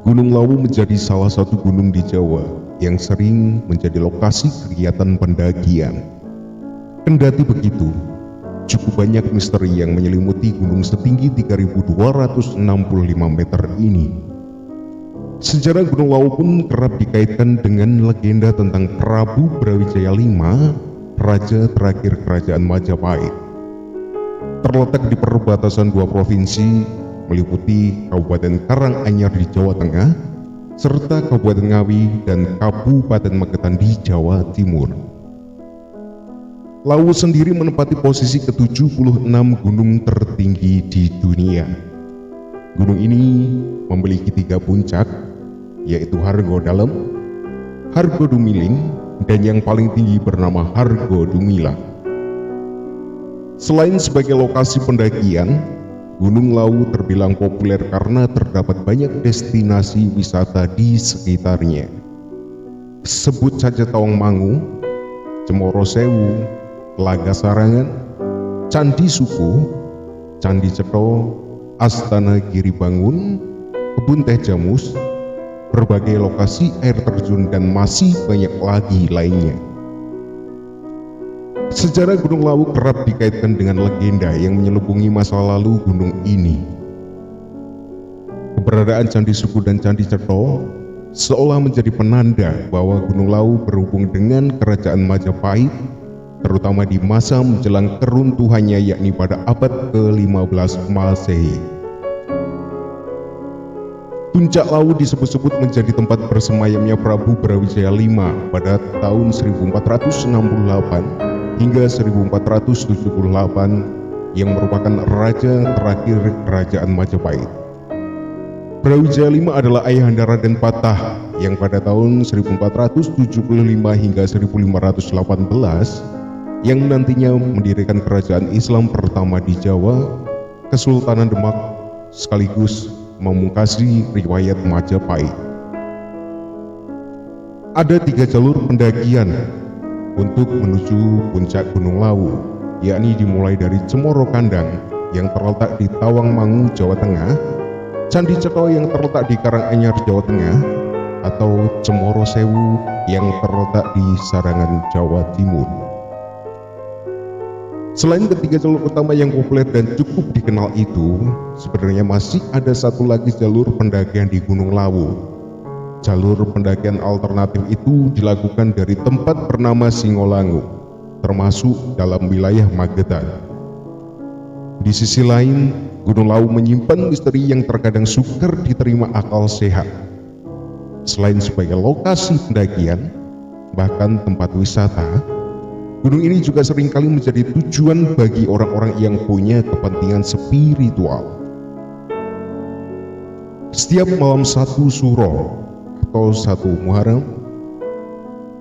Gunung Lawu menjadi salah satu gunung di Jawa yang sering menjadi lokasi kegiatan pendakian. Kendati begitu, cukup banyak misteri yang menyelimuti gunung setinggi 3.265 meter ini. Sejarah Gunung Lawu pun kerap dikaitkan dengan legenda tentang Prabu Brawijaya V, raja terakhir kerajaan Majapahit. Terletak di perbatasan dua provinsi meliputi Kabupaten Karanganyar di Jawa Tengah serta Kabupaten Ngawi dan Kabupaten Magetan di Jawa Timur. Lawu sendiri menempati posisi ke-76 gunung tertinggi di dunia. Gunung ini memiliki 3 puncak, yaitu Hargo Dalem, Hargo Dumiling, dan yang paling tinggi bernama Hargo Dumila. Selain sebagai lokasi pendakian, Gunung Lawu terbilang populer karena terdapat banyak destinasi wisata di sekitarnya. Sebut saja Tawangmangu, Cemoro Sewu, Telaga Sarangan, Candi Suku, Candi Cetho, Astana Giribangun, Kebun Teh Jamus, berbagai lokasi air terjun, dan masih banyak lagi lainnya. Sejarah Gunung Lawu kerap dikaitkan dengan legenda yang menyelubungi masa lalu gunung ini. Keberadaan Candi Suku dan Candi Cetho seolah menjadi penanda bahwa Gunung Lawu berhubung dengan kerajaan Majapahit, terutama di masa menjelang keruntuhannya, yakni pada abad ke-15 Masehi. Puncak Lawu disebut-sebut menjadi tempat bersemayamnya Prabu Brawijaya V pada tahun 1468 hingga 1478 yang merupakan raja terakhir kerajaan Majapahit. Brawijaya V adalah ayahanda Raden Patah yang pada tahun 1475 hingga 1518 yang nantinya mendirikan kerajaan Islam pertama di Jawa, Kesultanan Demak, sekaligus memungkasi riwayat Majapahit. Ada 3 jalur pendakian untuk menuju puncak Gunung Lawu, yakni dimulai dari Cemoro Kandang yang terletak di Tawangmangu, Jawa Tengah, Candi Cetho yang terletak di Karanganyar, Jawa Tengah, atau Cemoro Sewu yang terletak di Sarangan, Jawa Timur. Selain ketiga jalur utama yang populer dan cukup dikenal itu, sebenarnya masih ada satu lagi jalur pendakian di Gunung Lawu. Jalur pendakian alternatif itu dilakukan dari tempat bernama Singolangu, termasuk dalam wilayah Magetan. Di sisi lain, Gunung Lawu menyimpan misteri yang terkadang sukar diterima akal sehat. Selain sebagai lokasi pendakian, bahkan tempat wisata, gunung ini juga seringkali menjadi tujuan bagi orang-orang yang punya kepentingan spiritual. Setiap malam 1 Suro atau 1 Muharram,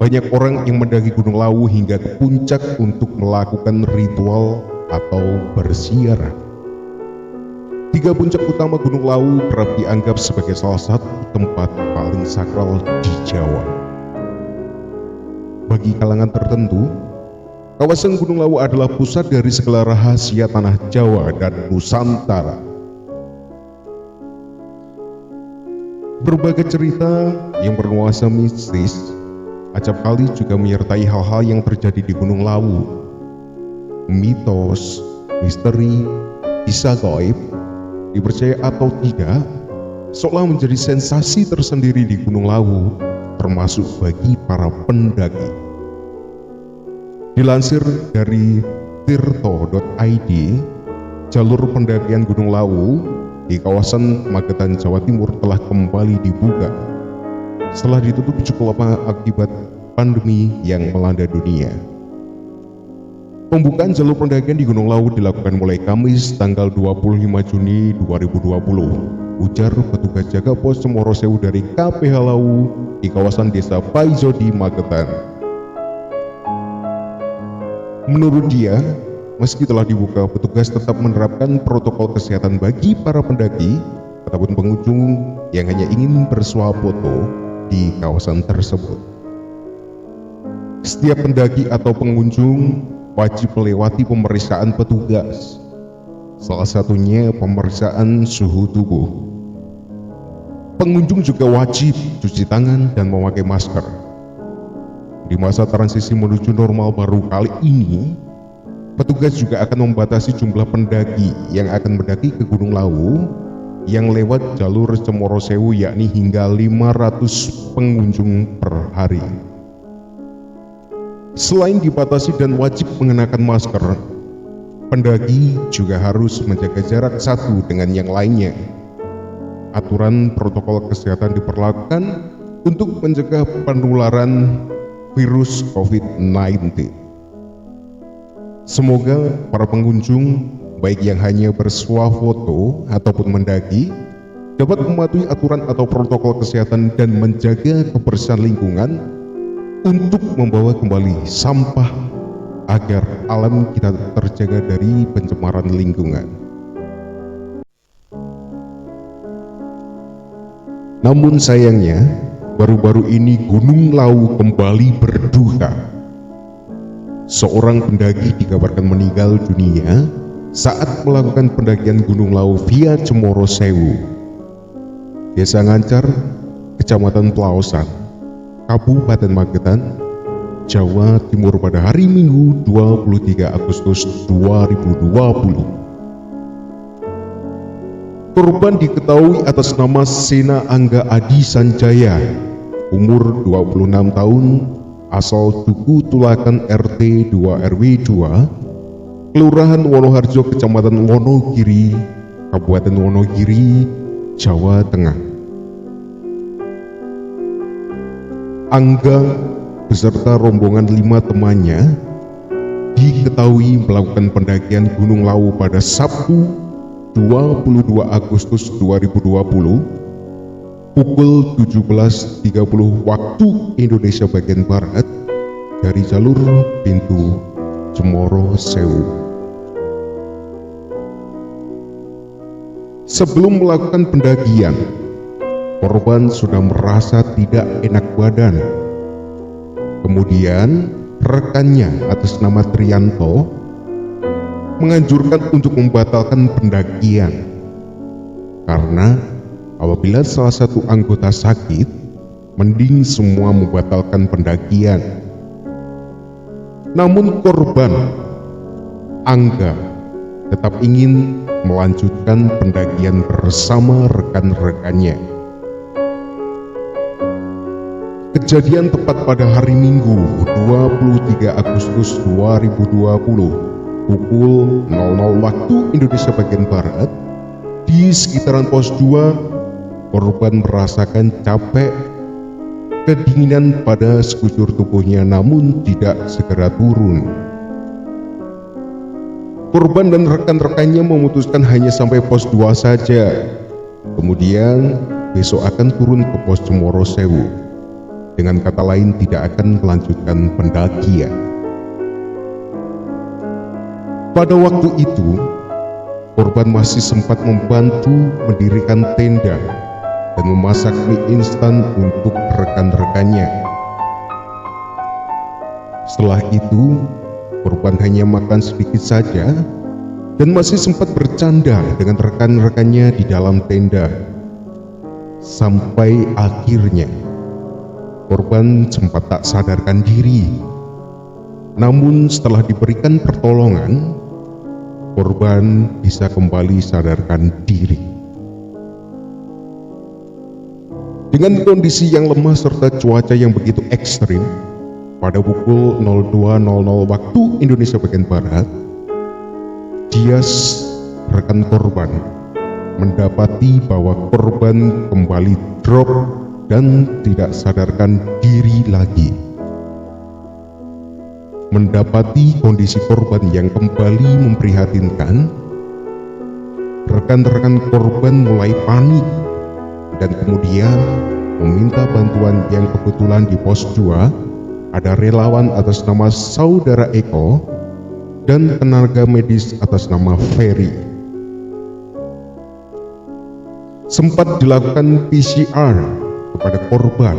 banyak orang yang mendaki Gunung Lawu hingga ke puncak untuk melakukan ritual atau berziarah. 3 puncak utama Gunung Lawu kerap dianggap sebagai salah satu tempat paling sakral di Jawa. Bagi kalangan tertentu, kawasan Gunung Lawu adalah pusat dari segala rahasia tanah Jawa dan Nusantara. Berbagai cerita yang bernuansa mistis acap kali juga menyertai hal-hal yang terjadi di Gunung Lawu. Mitos, misteri, kisah gaib, dipercaya atau tidak, seolah menjadi sensasi tersendiri di Gunung Lawu, termasuk bagi para pendaki. Dilansir dari tirto.id, jalur pendakian Gunung Lawu di kawasan Magetan, Jawa Timur telah kembali dibuka setelah ditutup cukup lama akibat pandemi yang melanda dunia. Pembukaan jalur pendakian di Gunung Lawu dilakukan mulai Kamis tanggal 25 Juni 2020, ujar petugas jaga pos Cemoro Sewu dari KPH Lawu di kawasan Desa Paizo di Magetan. Menurut dia, meski telah dibuka, petugas tetap menerapkan protokol kesehatan bagi para pendaki ataupun pengunjung yang hanya ingin bersuah foto di kawasan tersebut. Setiap pendaki atau pengunjung wajib melewati pemeriksaan petugas, salah satunya pemeriksaan suhu tubuh. Pengunjung juga wajib cuci tangan dan memakai masker. Di masa transisi menuju normal baru kali ini, petugas juga akan membatasi jumlah pendaki yang akan mendaki ke Gunung Lawu yang lewat jalur Cemoro Sewu, yakni hingga 500 pengunjung per hari. Selain dibatasi dan wajib mengenakan masker, pendaki juga harus menjaga jarak satu dengan yang lainnya. Aturan protokol kesehatan diperlakukan untuk mencegah penularan virus COVID-19. Semoga para pengunjung, baik yang hanya bersuah foto ataupun mendaki, dapat mematuhi aturan atau protokol kesehatan dan menjaga kebersihan lingkungan untuk membawa kembali sampah agar alam kita terjaga dari pencemaran lingkungan. Namun sayangnya, baru-baru ini Gunung Lawu kembali berduka. Seorang pendaki dikabarkan meninggal dunia saat melakukan pendakian Gunung Lawu via Cemoro Sewu, Desa Ngancar, Kecamatan Pelaosan, Kabupaten Magetan, Jawa Timur pada hari Minggu 23 Agustus 2020. Korban diketahui atas nama Sena Angga Adi Sanjaya, umur 26 tahun, asal Duku Tulakan RT 2 RW 2, Kelurahan Wonoharjo, Kecamatan Wonogiri, Kabupaten Wonogiri, Jawa Tengah. Angga beserta rombongan 5 temannya diketahui melakukan pendakian Gunung Lawu pada Sabtu 22 Agustus 2020 pukul 17.30 waktu Indonesia bagian Barat dari jalur pintu Cemoro Sewu. Sebelum melakukan pendakian, korban sudah merasa tidak enak badan. Kemudian rekannya atas nama Trianto menganjurkan untuk membatalkan pendakian karena apabila salah satu anggota sakit, mending semua membatalkan pendakian. Namun korban Angga tetap ingin melanjutkan pendakian bersama rekan-rekannya. Kejadian tepat pada hari Minggu 23 Agustus 2020 pukul 00 waktu Indonesia bagian Barat, di sekitaran pos 2, korban merasakan capek, kedinginan pada sekujur tubuhnya namun tidak segera turun. Korban dan rekan-rekannya memutuskan hanya sampai pos 2 saja, kemudian besok akan turun ke pos Cemoro Sewu. Dengan kata lain, tidak akan melanjutkan pendakian. Pada waktu itu, korban masih sempat membantu mendirikan tenda dan memasak mie instan untuk rekan-rekannya. Setelah itu, korban hanya makan sedikit saja dan masih sempat bercanda dengan rekan-rekannya di dalam tenda. Sampai akhirnya, korban sempat tak sadarkan diri. Namun setelah diberikan pertolongan, korban bisa kembali sadarkan diri. Dengan kondisi yang lemah serta cuaca yang begitu ekstrim, pada pukul 02.00 waktu Indonesia bagian Barat, Dias, rekan korban, mendapati bahwa korban kembali drop dan tidak sadarkan diri lagi. Mendapati kondisi korban yang kembali memprihatinkan, rekan-rekan korban mulai panik dan kemudian meminta bantuan yang kebetulan di pos 2 ada relawan atas nama Saudara Eko dan tenaga medis atas nama Ferry. Sempat dilakukan PCR kepada korban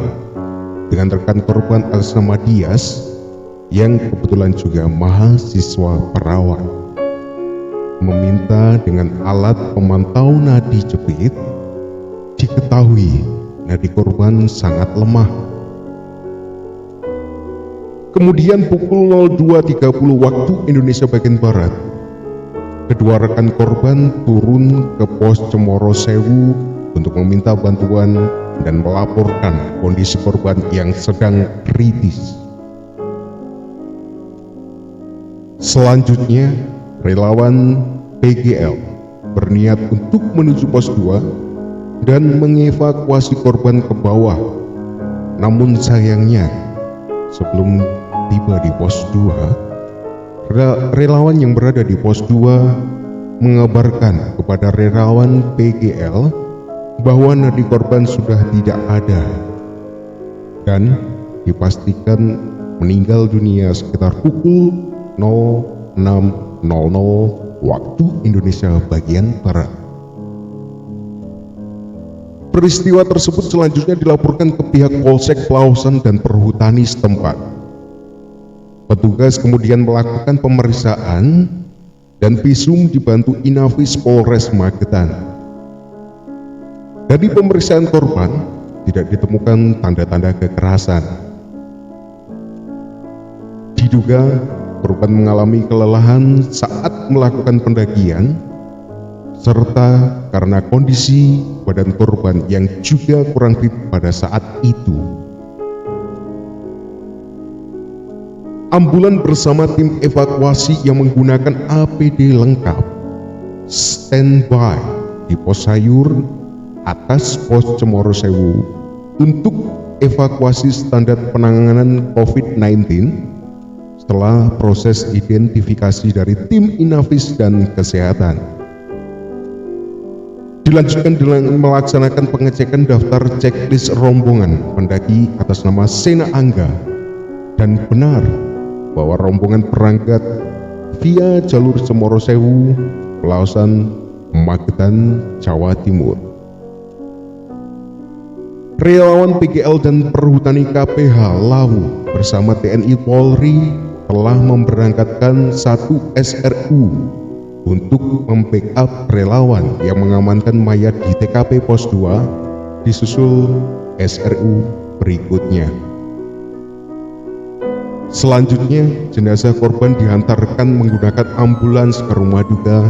dengan rekan korban atas nama Dias yang kebetulan juga mahasiswa perawat, meminta dengan alat pemantau nadi jepit Diketahui nadi korban sangat lemah. Kemudian pukul 02.30 waktu Indonesia bagian Barat, kedua rekan korban turun ke pos Cemoro Sewu untuk meminta bantuan dan melaporkan kondisi korban yang sedang kritis. Selanjutnya, relawan PGL berniat untuk menuju pos 2 dan mengevakuasi korban ke bawah. Namun sayangnya, sebelum tiba di pos 2, relawan yang berada di pos 2 mengabarkan kepada relawan PGL bahwa nadi korban sudah tidak ada dan dipastikan meninggal dunia sekitar pukul 06.00 waktu Indonesia bagian Barat. Peristiwa tersebut selanjutnya dilaporkan ke pihak Polsek Pelausan dan Perhutani setempat. Petugas kemudian melakukan pemeriksaan dan visum dibantu Inafis Polres Magetan. Dari pemeriksaan korban tidak ditemukan tanda-tanda kekerasan. Diduga korban mengalami kelelahan saat melakukan pendakian, serta karena kondisi badan korban yang juga kurang fit pada saat itu. Ambulan bersama tim evakuasi yang menggunakan APD lengkap standby di pos Sayur atas pos Cemoro Sewu untuk evakuasi standar penanganan COVID-19 setelah proses identifikasi dari tim Inafis dan kesehatan. Dilanjutkan dengan melaksanakan pengecekan daftar checklist rombongan pendaki atas nama Sena Angga, dan benar bahwa rombongan berangkat via jalur Cemoro Sewu, Pelausan, Magetan, Jawa Timur. Relawan PGL dan Perhutani KPH Lawu bersama TNI Polri telah memberangkatkan 1 SRU untuk membackup relawan yang mengamankan mayat di TKP Pos 2, disusul SRU berikutnya. Selanjutnya, jenazah korban dihantarkan menggunakan ambulans ke rumah duka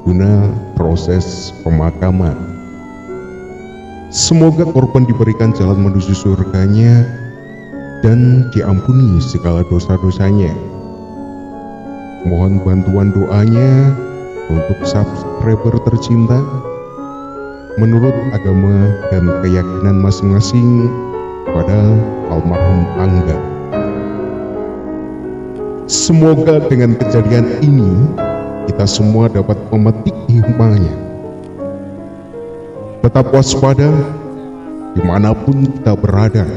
guna proses pemakaman. Semoga korban diberikan jalan menuju surganya dan diampuni segala dosa-dosanya. Mohon bantuan doanya untuk subscriber tercinta menurut agama dan keyakinan masing-masing pada almarhum Angga. Semoga dengan kejadian ini kita semua dapat memetik hikmahnya. Tetap waspada dimanapun kita berada.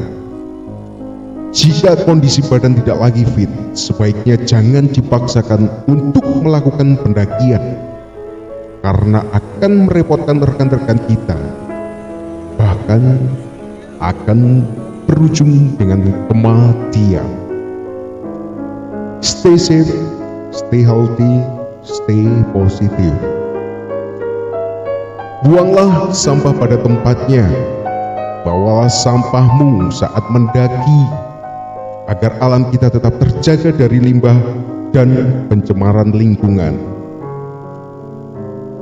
Jika kondisi badan tidak lagi fit, sebaiknya jangan dipaksakan untuk melakukan pendakian, karena akan merepotkan rekan-rekan kita, bahkan akan berujung dengan kematian. Stay safe, stay healthy, stay positive. Buanglah sampah pada tempatnya, bawalah sampahmu saat mendaki, agar alam kita tetap terjaga dari limbah dan pencemaran lingkungan.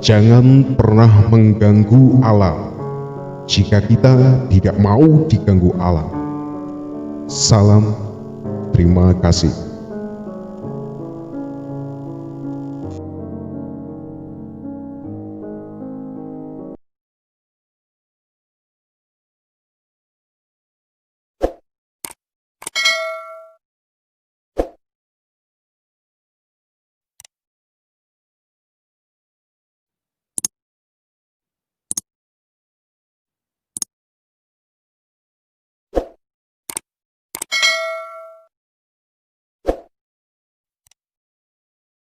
Jangan pernah mengganggu alam jika kita tidak mau diganggu alam. Salam, terima kasih.